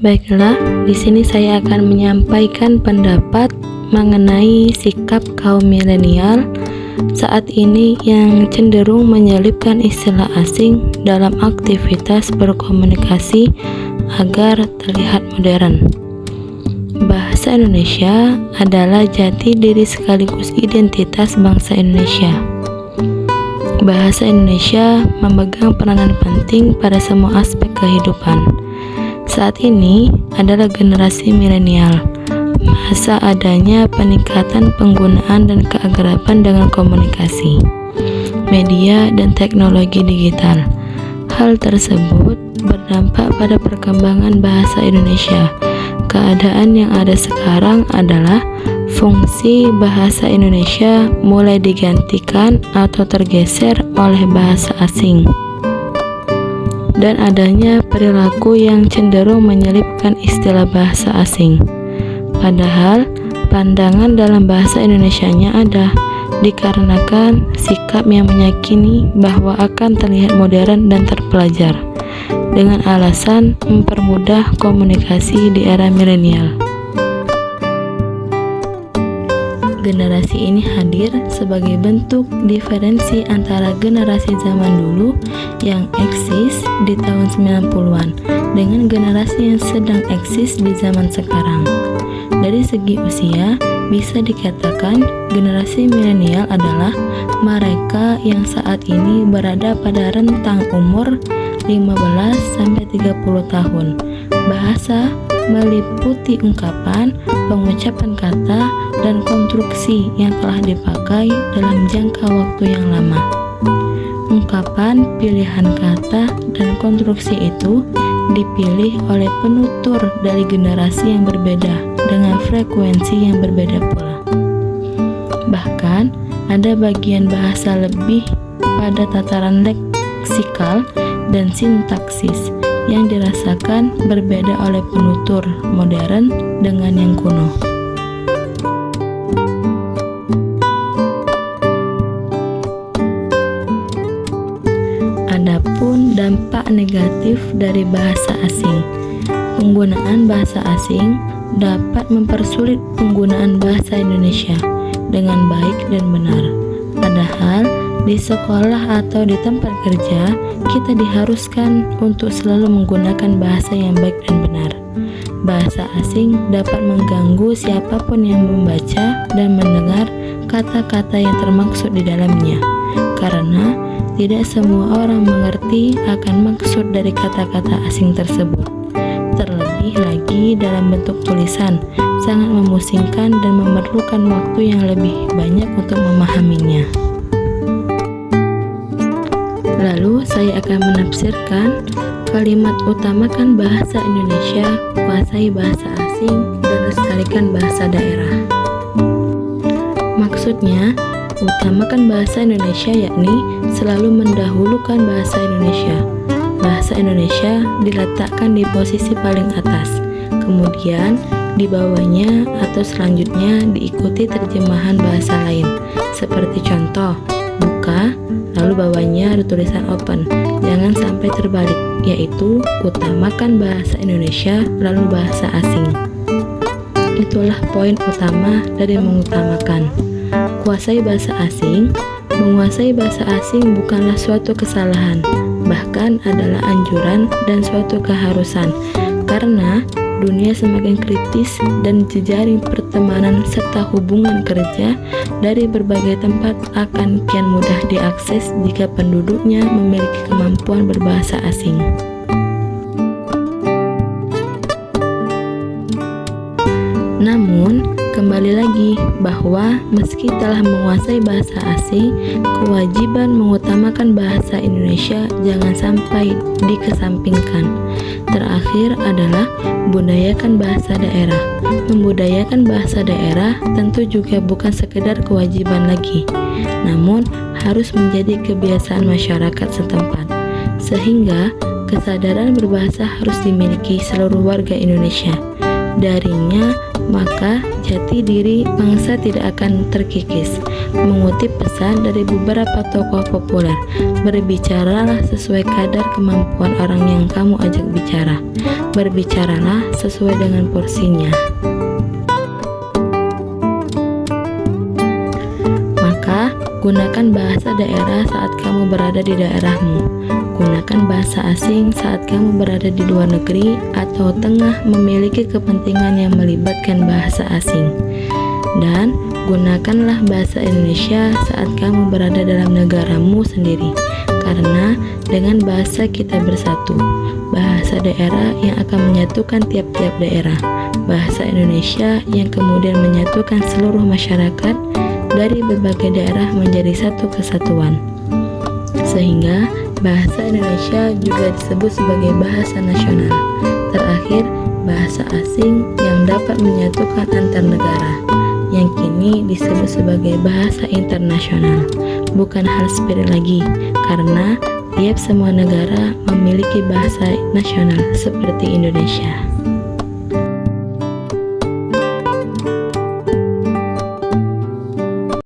Baiklah, di sini saya akan menyampaikan pendapat mengenai sikap kaum milenial saat ini yang cenderung menyelipkan istilah asing dalam aktivitas berkomunikasi agar terlihat modern. Bahasa Indonesia adalah jati diri sekaligus identitas bangsa Indonesia. Bahasa Indonesia memegang peranan penting pada semua aspek kehidupan. Saat ini adalah generasi milenial, masa adanya peningkatan penggunaan dan keakraban dengan komunikasi, media, dan teknologi digital. Hal tersebut berdampak pada perkembangan bahasa Indonesia. Keadaan yang ada sekarang adalah fungsi bahasa Indonesia mulai digantikan atau tergeser oleh bahasa asing, dan adanya perilaku yang cenderung menyelipkan istilah bahasa asing. Padahal pandangan dalam bahasa Indonesianya ada, dikarenakan sikap yang meyakini bahwa akan terlihat modern dan terpelajar, dengan alasan mempermudah komunikasi di era milenial. Generasi ini hadir sebagai bentuk diferensi antara generasi zaman dulu yang eksis di tahun 90-an dengan generasi yang sedang eksis di zaman sekarang. Dari segi usia, bisa dikatakan generasi milenial adalah mereka yang saat ini berada pada rentang umur 15-30 tahun. Bahasa meliputi ungkapan, pengucapan kata, dan konstruksi yang telah dipakai dalam jangka waktu yang lama. Ungkapan, pilihan kata, dan konstruksi itu dipilih oleh penutur dari generasi yang berbeda dengan frekuensi yang berbeda pula. Bahkan, ada bagian bahasa lebih pada tataran leksikal dan sintaksis yang dirasakan berbeda oleh penutur modern dengan yang kuno. Adapun dampak negatif dari bahasa asing. Penggunaan bahasa asing dapat mempersulit penggunaan bahasa Indonesia dengan baik dan benar. Padahal di sekolah atau di tempat kerja, kita diharuskan untuk selalu menggunakan bahasa yang baik dan benar. Bahasa asing dapat mengganggu siapapun yang membaca dan mendengar kata-kata yang termaksud di dalamnya, karena tidak semua orang mengerti akan maksud dari kata-kata asing tersebut. Terlebih lagi dalam bentuk tulisan, sangat memusingkan dan memerlukan waktu yang lebih banyak untuk memahaminya. Lalu saya akan menafsirkan kalimat utamakan bahasa Indonesia, kuasai bahasa asing, dan lestarikan bahasa daerah. Maksudnya, utamakan bahasa Indonesia yakni selalu mendahulukan bahasa Indonesia. Bahasa Indonesia diletakkan di posisi paling atas, kemudian di bawahnya atau selanjutnya diikuti terjemahan bahasa lain, seperti contoh, buka, lalu bawahnya ada tulisan open. Jangan sampai terbalik, yaitu utamakan bahasa Indonesia lalu bahasa asing. Itulah poin utama dari mengutamakan. Kuasai bahasa asing. Menguasai bahasa asing bukanlah suatu kesalahan, bahkan adalah anjuran dan suatu keharusan, karena dunia semakin kritis dan jejaring pertemanan serta hubungan kerja dari berbagai tempat akan kian mudah diakses jika penduduknya memiliki kemampuan berbahasa asing. Namun, kembali lagi bahwa meski telah menguasai bahasa asing, kewajiban mengutamakan bahasa Indonesia jangan sampai dikesampingkan. Terakhir adalah budayakan bahasa daerah. Membudayakan bahasa daerah tentu juga bukan sekedar kewajiban lagi, namun harus menjadi kebiasaan masyarakat setempat, sehingga kesadaran berbahasa harus dimiliki seluruh warga Indonesia. Darinya, maka jati diri bangsa tidak akan terkikis. mengutip pesan dari beberapa tokoh populer, berbicaralah sesuai kadar kemampuan orang yang kamu ajak bicara. Berbicaralah sesuai dengan porsinya. Maka, gunakan bahasa daerah saat kamu berada di daerahmu. Gunakan bahasa asing saat kamu berada di luar negeri atau tengah memiliki kepentingan yang melibatkan bahasa asing. Dan gunakanlah bahasa Indonesia saat kamu berada dalam negaramu sendiri, karena dengan bahasa kita bersatu. Bahasa daerah yang akan menyatukan tiap-tiap daerah. Bahasa Indonesia yang kemudian menyatukan seluruh masyarakat dari berbagai daerah menjadi satu kesatuan. Sehingga bahasa Indonesia juga disebut sebagai bahasa nasional. Terakhir, bahasa asing yang dapat menyatukan antar negara, yang kini disebut sebagai bahasa internasional. Bukan hal sepele lagi, karena tiap semua negara memiliki bahasa nasional seperti Indonesia.